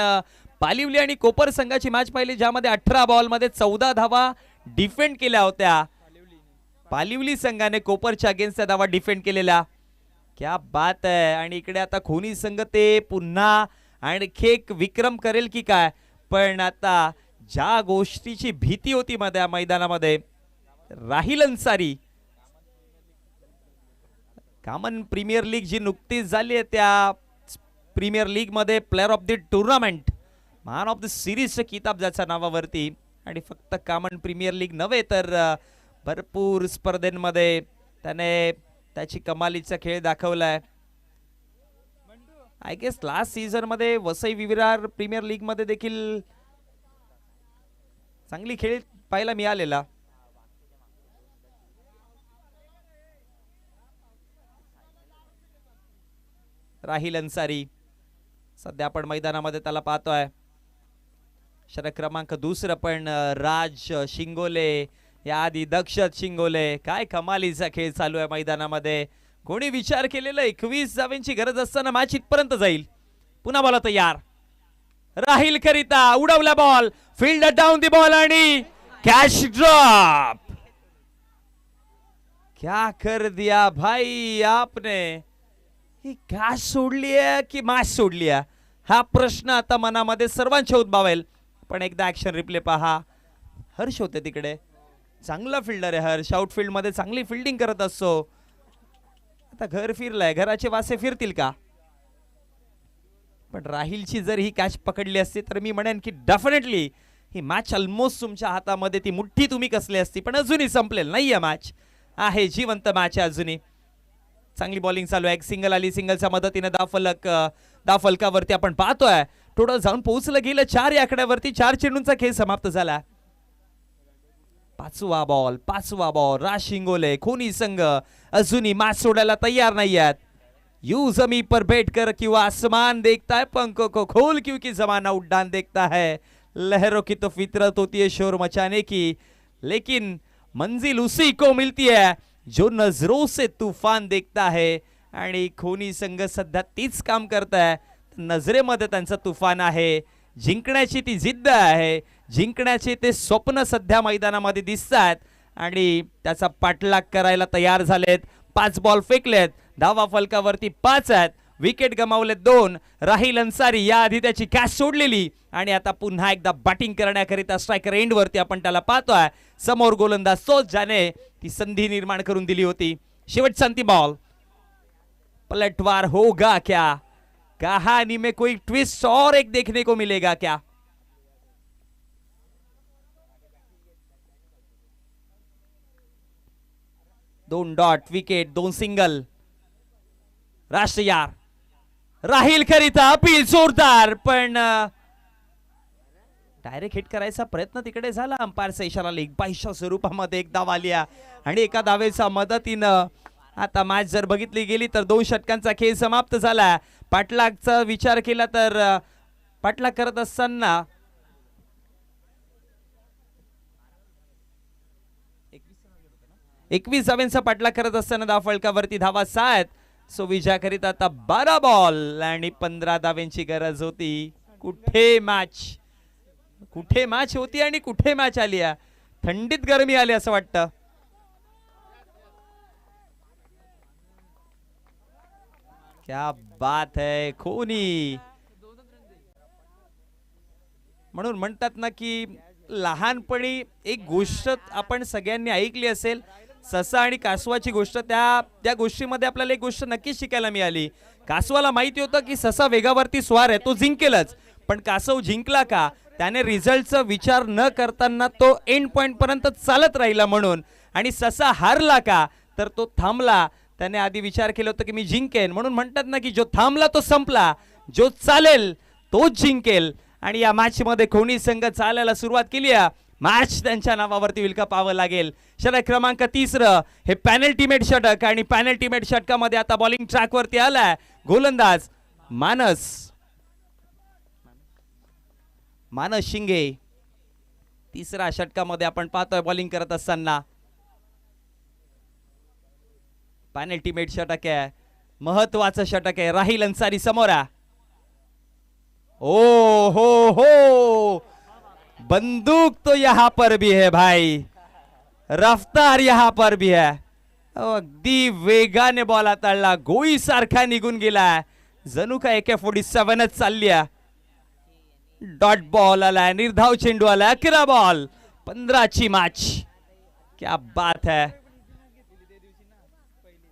पालिवली आणि कोपर संघाची मॅच पाहिली, ज्यामध्ये 18 बॉलमध्ये 14 धावा डिफेंड केल्या होत्या. पालिवली संघाने कोपरच्या अगेन्स्ट धावा डिफेंड केलेल्या. क्या बात आहे. आणि इकडे आता खोनी संघ ते पुन्हा आणखी एक विक्रम करेल की काय, पण आता ज्या गोष्टीची भीती होती मध्ये मैदानामध्ये, राहिल अन्सारी कामन प्रीमियर लीग जी नुकतीच झाली आहे त्या प्रीमियर लीग मध्ये player of the tournament, man of the सिरीजचा किताब ज्याच्या नावावरती, आणि फक्त कामन प्रीमियर लीग नव्हे तर भरपूर स्पर्धेमध्ये त्याने त्याची कमालीचा खेळ दाखवलाय. आय गेस लास्ट सीझन मध्ये वसई विरार प्रीमियर लीग मध्ये देखील चांगली खेळ पाहायला मिळालेला. राहिल अन्सारी सध्या आपण मैदानामध्ये त्याला पाहतोय. षटक क्रमांक दुसरं, पण राज शिंगोले याआधी दक्षत शिंगोले, काय कमालीचा खेळ चालू आहे मैदानामध्ये. कोणी विचार केलेला 21 धावांची गरज असताना मॅच इथपर्यंत जाईल. पुन्हा बॉल तयार, राहिल करिता उडवला ball, field down the ball आणि कॅच ड्रॉप. क्या कर दिया भाई आपने. ही कॅच सोडली आहे की मॅच सोडली आहे, हा प्रश्न आता मनामध्ये सर्वांच्या उद्भवेल. पण एकदा ऍक्शन रिप्ले पहा. हर्ष होते तिकडे, चांगला फिल्डर आहे हर्ष, आउटफील्ड मध्ये चांगली फिल्डिंग करत असतो. आता घर फिरलाय, घराचे वासे फिरतील का. पण राहिलची जर ही कॅच पकडली असती तर मी म्हणेन की डेफिनेटली ही मॅच ऑलमोस्ट तुमच्या हातामध्ये, ती मुठ्ठी तुम्ही कसली असती. पण अजूनही संपलेल नाहीये मॅच, आहे जिवंत मॅच आहे अजूनही. चांगली बॉलिंग चालू आहे, एक सिंगल आली, सिंगलच्या मदतीने दाफलकावरती आपण पाहतोय टोटल जाऊन पोहोचलं गेलं 4 या आकड्यावरती. 4 चेंडूंचा खेळ समाप्त झाला. पाचवा बॉल राज शिंगोले खोनी संघ अजूनही मॅच सोडायला तयार नाही आहेत. यू जमी पर बैठ कर क्यों आसमान देखता है, पंखों को खोल क्योंकि जमाना उड्डाण देखता है. लहरों की तो फितरत होती है शोर मचाने की, लेकिन मंजिल उसी को मिलती है जो नजरों से तूफान देखता है. आणि खोनी संघ सध्या तीच काम करताय. नजरेमध्ये त्यांचं तुफान आहे, जिंकण्याची ती जिद्द आहे, जिंकण्याचे ते स्वप्न सध्या मैदानामध्ये दिसतात आणि त्याचा पाठलाग करायला तयार झालेत. 5 बॉल फेकलेत, धावा फलकावरती 5 आहेत, विकेट गमावले 2. राहिल अन्सारी याआधी त्याची कॅच सोडलेली आणि आता पुन्हा एकदा बॅटिंग करण्याकरिता स्ट्रायकर एंड वरती आपण त्याला पाहतोय. समोर गोलंदाज तोच ज्याने ती संधी निर्माण करून दिली होती. शेवटचा अंतिम बॉल, पलटवार होगा क्या, कहानी में कोई ट्विस्ट और एक देखने को मिलेगा क्या. दोन डॉट विकेट, 2 सिंगल. राष्ट्रयार राहिल करिता अपील जोरदार, पण डायरेक्ट हिट करायचा प्रयत्न तिकडे झाला. अंपायरचा इशारा लेगबाईच्या स्वरूपामध्ये एक धाव आली आणि एका धावेच्या मदतीनं आता मॅच जर बघितली गेली तर 2 षटकांचा खेळ समाप्त झाला. पाठलागचा विचार केला तर पाठलाग करत असताना 21 धावांचा पाठलाग करत असताना धाव फलकावरती धावा 6 आहेत. सो विजयाकरिता आता 12 बॉल आणि 15 धावांची गरज होती. कुठे मॅच कुठे मॅच होती आणि कुठे मॅच आली आहे. थंडीत गरमी आली असं वाटतं. क्या बात है खोनी. म्हणून म्हणतात ना की लहानपणी एक गोष्ट आपण सगळ्यांनी ऐकली असेल, ससा आणि कासवाची गोष्ट. त्या गोष्टीमध्ये आपल्याला एक गोष्ट नक्कीच शिकायला मिळाली. कासवाला माहिती होतं की ससा वेगावरती स्वार आहे, तो जिंकेलच. पण कासव जिंकला का, त्याने रिझल्टचा विचार न करताना तो एंड पॉइंट पर्यंत चालत राहिला म्हणून. आणि ससा हारला का, तर तो थांबला. त्याने आधी विचार केला होता की मी जिंकेन. म्हणून म्हणतात ना की जो थांबला तो संपला, जो चालेल तोच जिंकेल. आणि या मॅच मध्ये खोनी संघ चालायला सुरुवात केली आहे. मॅच त्यांच्या नावावरती विलका पाहावं लागेल. षटक क्रमांक 3 हे पॅनल्टीमेट षटक. आणि पॅनल्टीमेट षटकामध्ये आता बॉलिंग ट्रॅक वरती आलाय गोलंदाज मानस शिंगे. तिसऱ्या षटकामध्ये आपण पाहतोय बॉलिंग करत असताना. पॅनल्टीमेट षटक आहे, महत्वाचं षटक आहे. राहिल अन्सारी समोर आहे. ओ हो, बंदूक तो यहाँ पर भी है भाई, रफ्तार यहाँ पर भी है. अगदी वेगाने बॉल हाताळला, गोळी सारखा निघून गेलाय. जणू का AK-47च चालली आहे. डॉट बॉल आलाय, निर्धाव चेंडू आलाय. 11 बॉल 15ची मॅच. क्या बात है.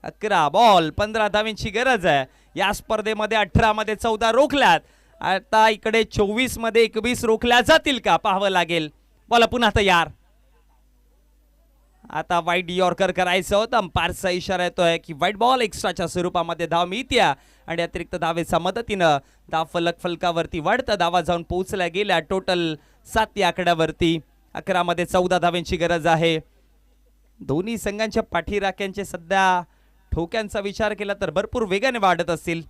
11 बॉल 15 धावांची गरज आहे. या स्पर्धेमध्ये 18 मध्ये 14 रोखल्यात. आता इकडे 24 मध्ये 21 रोखल्या जातील का पाहावं लागेल. बोला पुन्हा तयार. आता वाईट यॉर्कर करायचं होतं. अंपायरचा इशारा येतोय की वाईट बॉल एक्स्ट्राच्या स्वरूपामध्ये धाव मिळते. आणि अतिरिक्त धावेच्या मदतीनं धाव फलकावरती वाढतं. धावा जाऊन पोहोचल्या गेल्या टोटल 7 या आकड्यावरती. 11 मध्ये 14 धावांची गरज आहे. दोन्ही संघांच्या पाठीराख्यांचे सध्या ठोक्यांचा विचार केला तर भरपूर वेगाने वाढत असतील.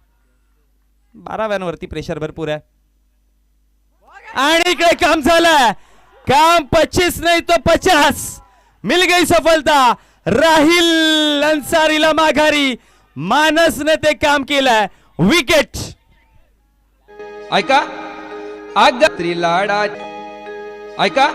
12व्यांवरती प्रेशर भरपूर आहे. आणि इकडे काम झालं. काम 25 नाही तो 50. मिल गई सफलता. राहिल अन्सारीला माघारी. मानसने ते काम केलंय. विकेट. ऐका आग त्रिलाडा. ऐका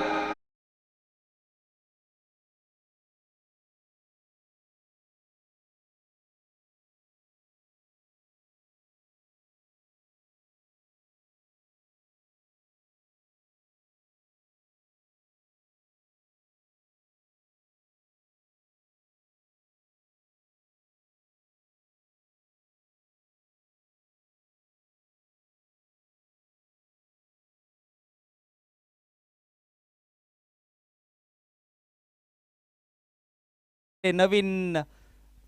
नवीन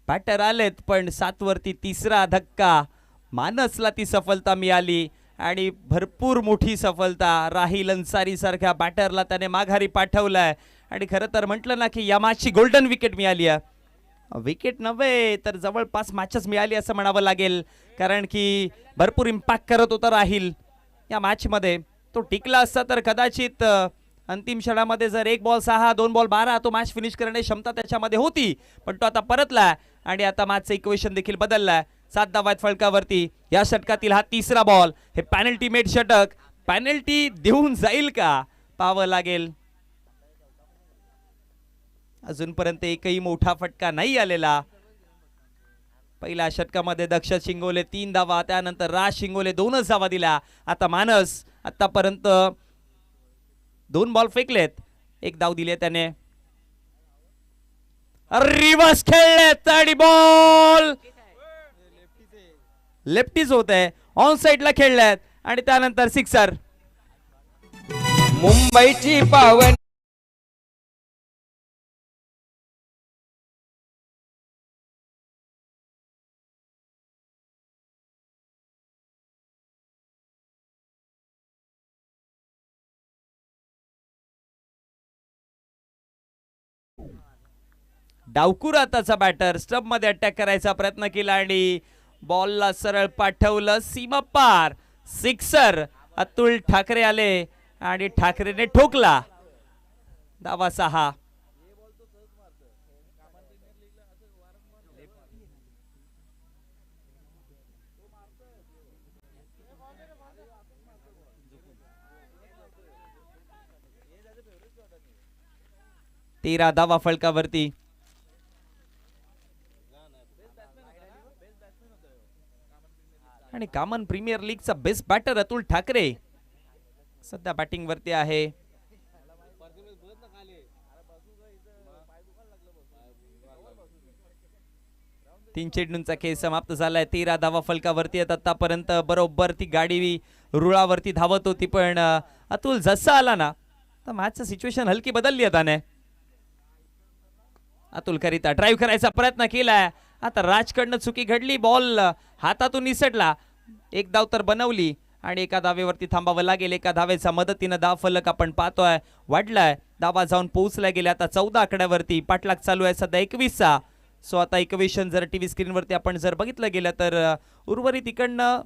बॅटर आलेत, पण 7 वरती तिसरा धक्का. मानसला ती सफलता मिळाली आणि भरपूर मोठी सफलता. राहिल अन्सारी सारख्या बॅटरला त्याने माघारी पाठवलाय. आणि खरं तर म्हटलं ना की या मॅचची गोल्डन विकेट मिळाली आहे. विकेट नव्हे तर जवळपास मॅचच मिळाली असं म्हणावं लागेल. कारण की भरपूर इम्पॅक्ट करत होता राहिल या मॅच मध्ये. तो टिकला असता तर कदाचित अंतिम क्षणामध्ये जर 1 बॉल 6 2 बॉल 12 तो मॅच फिनिश करण्याची क्षमता त्याच्यामध्ये होती. पण तो आता परतलाय आणि आता मॅचचं इक्वेशन देखील बदललाय. 7 धावा आहेत फलकावरती. या षटकातील हा तिसरा बॉल. हे पॅनल्टीमेट षटक. पॅनल्टी देऊन जाईल का पाहावं लागेल. अजूनपर्यंत एकही मोठा फटका नाही आलेला. पहिल्या षटकामध्ये दक्ष शिंगोले 3 धावा, त्यानंतर राज शिंगोले 2च धावा दिल्या. आता मानस आतापर्यंत 2 बॉल फेकलेत, 1 धाव दिले त्याने. रिवर्स खेळलेत आणि बॉल लेफ्टीज होत आहे. ऑन साइडला खेळल्यात आणि त्यानंतर सिक्सर. मुंबईची पावन डावकुर आताचा बॅटर स्टंप मध्ये अटॅक करायचा प्रयत्न केला आणि बॉलला सरळ पाठवलं सीमा पार. सिक्सर. अतुल ठाकरे आले आणि ठाकरेने ठोकला. धावा 6. 13 धावा फलकावरती. आणि कामन प्रीमियर लीगचा बेस्ट बॅटर अतुल ठाकरे सध्या बॅटिंग वरती आहे. तीन चेंडूंचा खेळ समाप्त झालाय. 13 धावा फलकावरती आहेत आतापर्यंत. बरोबर ती गाडी रुळावरती धावत होती, पण अतुल जसा आला ना तर मॅचचं सिच्युएशन हलकी बदलली आता ने. अतुल करिता ड्राईव्ह करायचा प्रयत्न केलाय. आता राजकडनं चुकी घडली, बॉल हातातून निसटला. एक धाव तर बनवली आणि एका धावेवरती थांबावं लागेल. एका धावेचा मदतीनं धाव फलक आपण पाहतोय वाढलाय. धावा जाऊन पोहोचल्या गेल्या आता 14 आकड्यावरती. पाठलाग चालू आहे सध्या 21चा. सो आता इक्वेशन जर टीव्ही स्क्रीनवरती आपण जर बघितलं गेलं तर उर्वरित इकडनं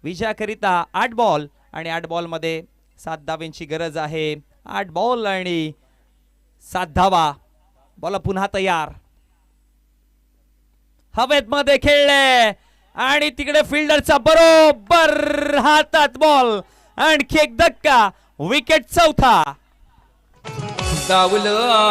विजयाकरिता 8 बॉल आणि 8 बॉल मध्ये 7 धावांची गरज आहे. 8 बॉल आणि 7 धावा. बॉल पुन्हा तयार. हवेत मध्ये खेळले आणि तिकडे फिल्डरचा बरोबर हातात बॉल. आणखी एक धक्का. विकेट चौथा. धावलं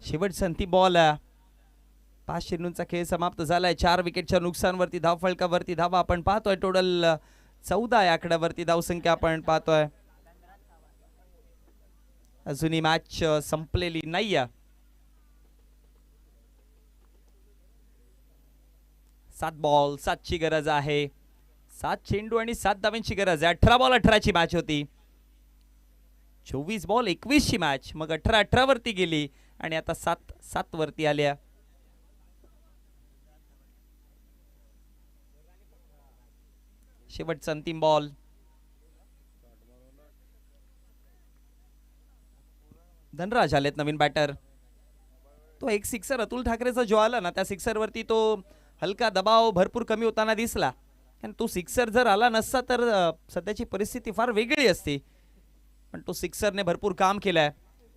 शेवटचा अंतिम बॉल. 5 चेंडूंचा खेळ समाप्त झालाय. 4 विकेटच्या नुकसानवरती धाव फलकावरती धावा आपण पाहतोय. टोटल 14 या आकड्यावरती धावसंख्या आपण पाहतोय. अजूनही मॅच संपलेली नाहीये. 7 बॉल 7 ची गरज आहे. 7 चेंडू आणि 7 धावांची गरज आहे. 18 बॉल 18 ची मॅच होती. 24 बॉल 21 ची मॅच. मग 18-18 वरती गेली आणि आता 7-7 वरती आल्या. शेवटचा अंतिम बॉल. धनराज आलेत नवीन बॅटर. तो एक सिक्सर अतुल ठाकरेचा जो आला ना त्या सिक्सर वरती तो हलका दबाव भरपूर कमी होताना दिसला. आणि तो सिक्सर जर आला नसता तर सध्याची परिस्थिती फार वेगळी असती. पण तो सिक्सरने भरपूर काम केलंय.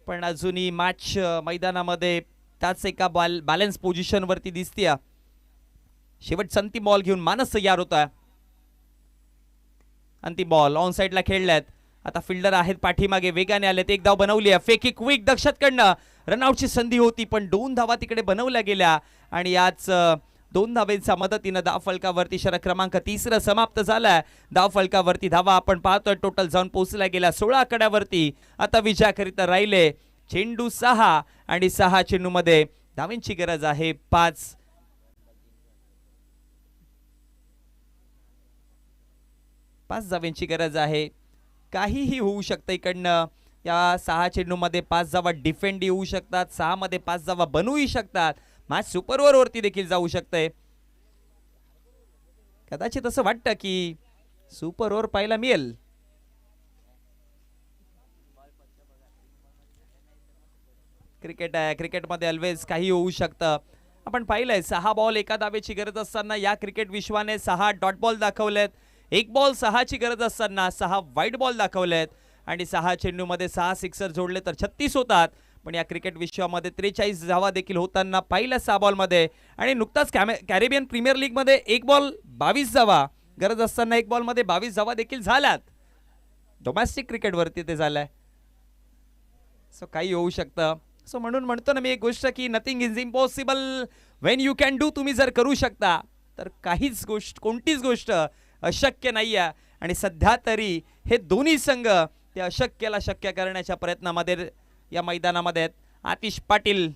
पण अजूनही मॅच मैदानामध्ये त्याच एका बॅलन्स पोझिशन वरती दिसतीये. शेवटचा अंतिम बॉल घेऊन मानस तयार होता. अंतिम बॉल ऑन साइडला खेळल्यात. आता फिल्डर आहेत पाठीमागे, वेगाने आलेत. एक धाव बनवली आहे. फेकी क्विक दक्षतकडनं रनआउटची संधी होती, पण 2 धावा तिकडे बनवल्या गेल्या आणि याच 2 धावेच्या मदतीनं धाव फलकावरती षटक क्रमांक 3 समाप्त झालाय. धाव फलकावरती धावा आपण पाहतोय टोटल जाऊन पोहोचल्या गेल्या 16 आकड्यावरती. आता विजयाकरिता राहिले चेंडू 6 आणि 6 चेंडू मध्ये धावांची गरज आहे 5. 5 धावांची गरज आहे. काहीही होऊ शकतं इकडनं. या 6 चेंडू मध्ये 5 धावा डिफेंड येऊ शकतात. 6 मध्ये 5 धावा बनवू शकतात. मॅच सुपर ओव्हर वरती देखील जाऊ शकते. कदाचित असं वाटतं की सुपर ओव्हर पाहायला मिळेल. क्रिकेट आहे, क्रिकेटमध्ये ऑलवेज काही होऊ शकतं. आपण पाहिलंय 6 बॉल 1 धावेची गरज असताना या क्रिकेट विश्वाने 6 डॉट बॉल दाखवलेत. 1 बॉल 6 ची गरज असताना 6 व्हाईट बॉल दाखवलेत आणि 6 चेंडूमध्ये 6 सिक्सर जोडले तर 36 होतात. पण या क्रिकेट विश्वामध्ये 43 धावा देखील होताना पाहिल्या 6 बॉलमध्ये. आणि नुकताच कॅरेबियन प्रीमियर लीग मध्ये 1 बॉल 22 धावा गरज असताना 1 बॉल मध्ये 22 धावा देखील झाल्यात. डोमेस्टिक क्रिकेट वरती ते झालंय. सो काही होऊ शकतं. सो म्हणून म्हणतो ना मी एक गोष्ट की nothing is impossible when you can do. तुम्ही जर करू शकता तर कोणतीच गोष्ट अशक्य नाही आहे. आणि सध्या तरी हे दोन्ही संघ ते अशक्यला शक्य करण्याच्या प्रयत्नामध्ये या मैदानामध्ये आहेत. आतिश पाटील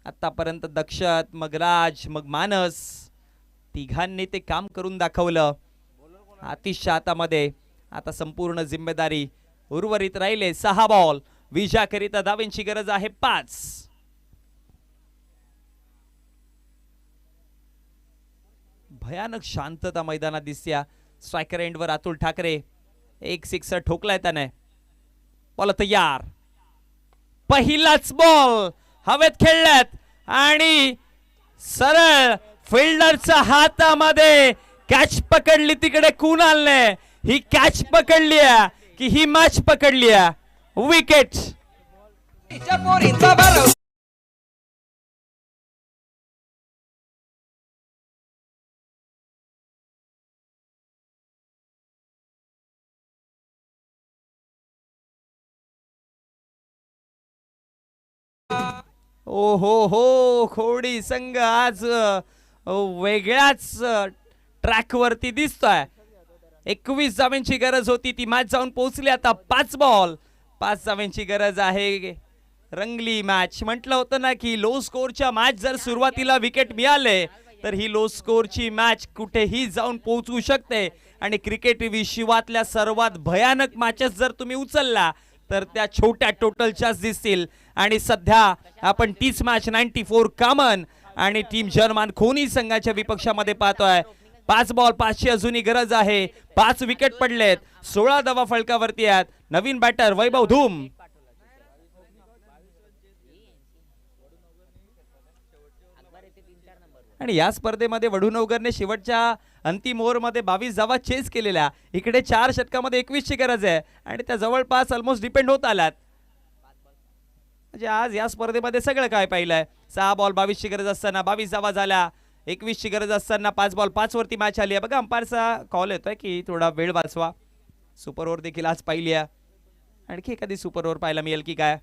आतापर्यंत दक्षत, मग राज, मग मानस, तिघांनी ते काम करून दाखवलं. आतिशच्या हातामध्ये आता संपूर्ण जिम्मेदारी. उर्वरित राहिले 6 बॉल. विजयाकरिता धावांची गरज आहे 5. भयानक शांतता मैदानात दिसत्या. स्ट्रायकर एंडवर अतुल ठाकरे. एक सिक्सर ठोकलाय त्याने. बॉल तयार. पहिलाच बॉल हवेत खेळल्यात. आणि सरळ फिल्डरच्या हातामध्ये कॅच पकडली. तिकडे कुणालने ही कॅच पकडली की ही मॅच पकडली. विकेट. तिच्या पोरींचा बरं. ओ हो खोडी संघ आज वेगळ्याच ट्रॅक वरती दिसतोय. 21 धावांची गरज होती, ती मॅच जाऊन पोहोचली. आता 5 बॉल 5 धावांची गरज आहे. रंगली मॅच. म्हटलं होतं ना की लो स्कोरच्या मॅच जर सुरुवातीला विकेट मिळाले तर ही लो स्कोरची मॅच कुठेही जाऊन पोहोचू शकते. आणि क्रिकेट विश्वातल्या सर्वात भयानक मॅचेस जर तुम्ही उचलला तर त्या छोट्या टोटलच्याच दिसतील. आणि सध्या आपण तीच मॅच 94 कामन आणि टीम जर्मन खोनी संघाच्या विपक्षामध्ये पाहतोय. 5 बॉल 5ची अजूनही गरज आहे. 5 विकेट पडलेत. 16 धावा फलकावरती आहेत. नवीन बॅटर वैभव धूम. आणि या स्पर्धेमध्ये वडूनवगरने शेवटच्या अंतिम ओव्हर मध्ये 22 धावा चेस केलेल्या. इकडे 4 षटकामध्ये 21 ची गरज आहे आणि त्या जवळपास ऑलमोस्ट डिपेंड होत आल्यात. म्हणजे आज या स्पर्धेमध्ये सगळं काय पाहिलंय. 6 बॉल 22 ची गरज असताना 22 धावा झाल्या. 21 ची गरज असताना 5 बॉल 5 वरती मॅच आली आहे. बघा अंपायरचा कॉल येतोय की थोडा वेळ वाचवा. सुपर ओव्हर देखील आज पाहिली आहे. आणखी एखादी सुपर ओव्हर पाहायला मिळेल की काय.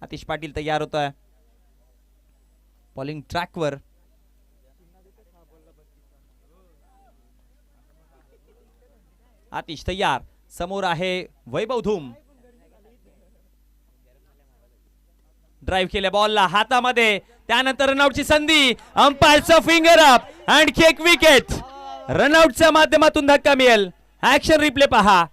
आतिश पाटील तयार होतोय बॉलिंग ट्रॅकवर. आतिश तयार. समोर आहे वैभव धूम. ड्राईव्ह केल्या बॉलला हातामध्ये. त्यानंतर रनआउटची संधी. अंपायरचं फिंगर अप. आणखी एक विकेट. रनआउटच्या माध्यमातून धक्का मिळेल. ऍक्शन रिप्ले पहा.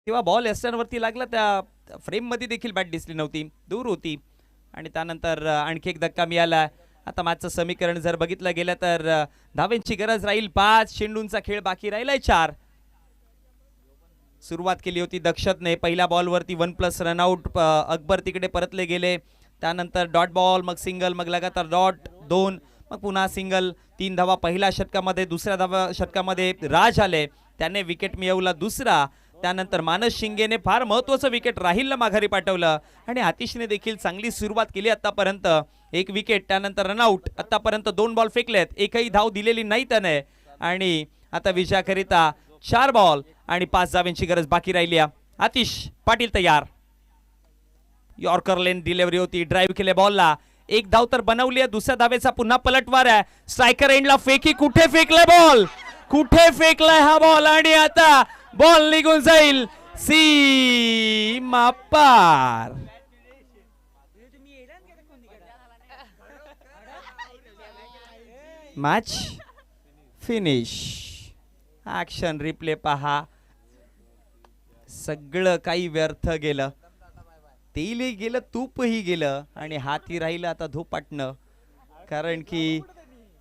तेव्हा बॉल एस्टर्नवरती लागला. त्या फ्रेम मध्ये देखील बॅट दिसली नव्हती, दूर होती. आणि त्यानंतर आणखी एक धक्का मिळाला. आता मॅचचं समीकरण जर बघितलं गेलं तर धावांची गरज राहील 5. चेंडूंचा खेळ बाकी राहिलाय 4. सुरुवात केली होती दक्षतने. पहिल्या बॉलवरती 1+ रनआउट. अकबर तिकडे परतले गेले. त्यानंतर डॉट बॉल, मग सिंगल, मग लगातार डॉट 2, मग पुन्हा सिंगल. 3 धावा पहिल्या षटकामध्ये. दुसऱ्या षटकामध्ये राज आले, त्याने विकेट मिळवला दुसरा. त्यानंतर मानस शिंगेने फार महत्त्वाचं विकेट राहिलला माघारी पाठवलं. आणि आतिशने देखील चांगली सुरुवात केली आतापर्यंत. 1 विकेट. त्यानंतर रनआउट. आतापर्यंत 2 बॉल फेकलेत, एकही धाव दिलेली नाही त्याने. आणि आता विजयाकरिता 4 बॉल आणि 5 धावांची गरज बाकी राहिली. आतिश पाटील तयार. यॉर्कर लेन डिलिव्हरी होती. ड्राईव्ह केले बॉलला. 1 धाव तर बनवली आहे. दुसऱ्या धावेचा पुन्हा पलटवार आहे. स्ट्रायकर एंडला फेकी. कुठे फेकलाय बॉल, कुठे फेकलाय हा बॉल. आणि आता बॉल निघून जाईल सीमा पार. Match finish. ऍक्शन रिप्ले पहा. सगळं काही व्यर्थ गेलं. तेलही गेलं, तूपही गेलं आणि हाती राहिलं आता धोपाटणं. कारण की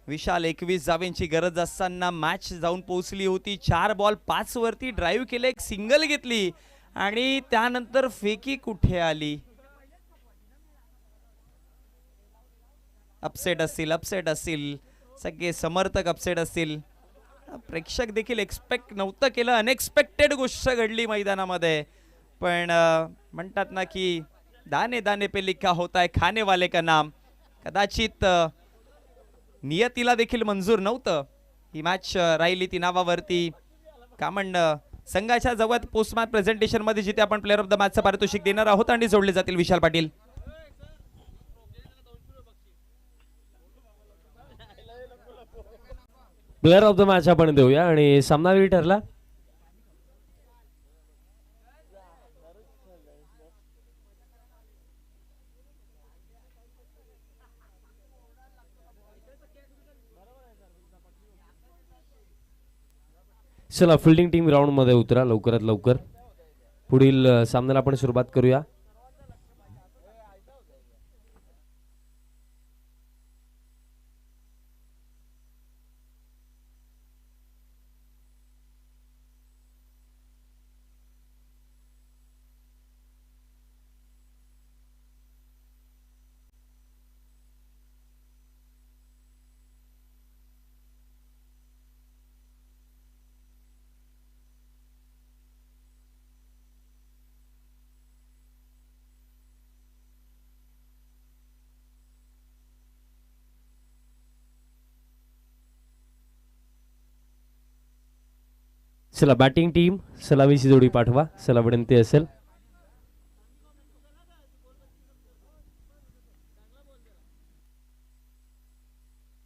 विशाल 21 धावांची गरज असताना मॅच जाऊन पोहोचली होती. 4 बॉल 5 वरती ड्राईव्ह केले, 1 सिंगल घेतली आणि त्यानंतर फेकी कुठे आली. अपसेट असतील सगळे समर्थक अपसेट असतील. प्रेक्षक देखील एक्सपेक्ट नव्हतं केलं. अनएक्सपेक्टेड गोष्ट घडली मैदानामध्ये. पण म्हणतात ना की दाने दाने पे लिखा होता है खाने वाले का नाम. कदाचित नियतीला देखील मंजूर नव्हतं ही मॅच राहिली ती नावावरती. कामंड संघाच्या जवळ पोस्ट मॅच प्रेझेंटेशन मध्ये जिथे आपण प्लेअर ऑफ द मॅचचं पारितोषिक देणार आहोत आणि जोडले जातील Vishal Patil. Player of the match आपण देऊया आणि सामनावीर ठरला चला फिल्डिंग टीम ग्राउंड मध्ये उतरा लवकरात लवकर. पुढील सामन्याला आपण सुरुवात करूया. चला बॅटिंग टीम सलामीची जोडी पाठवा. चला विनंती असेल.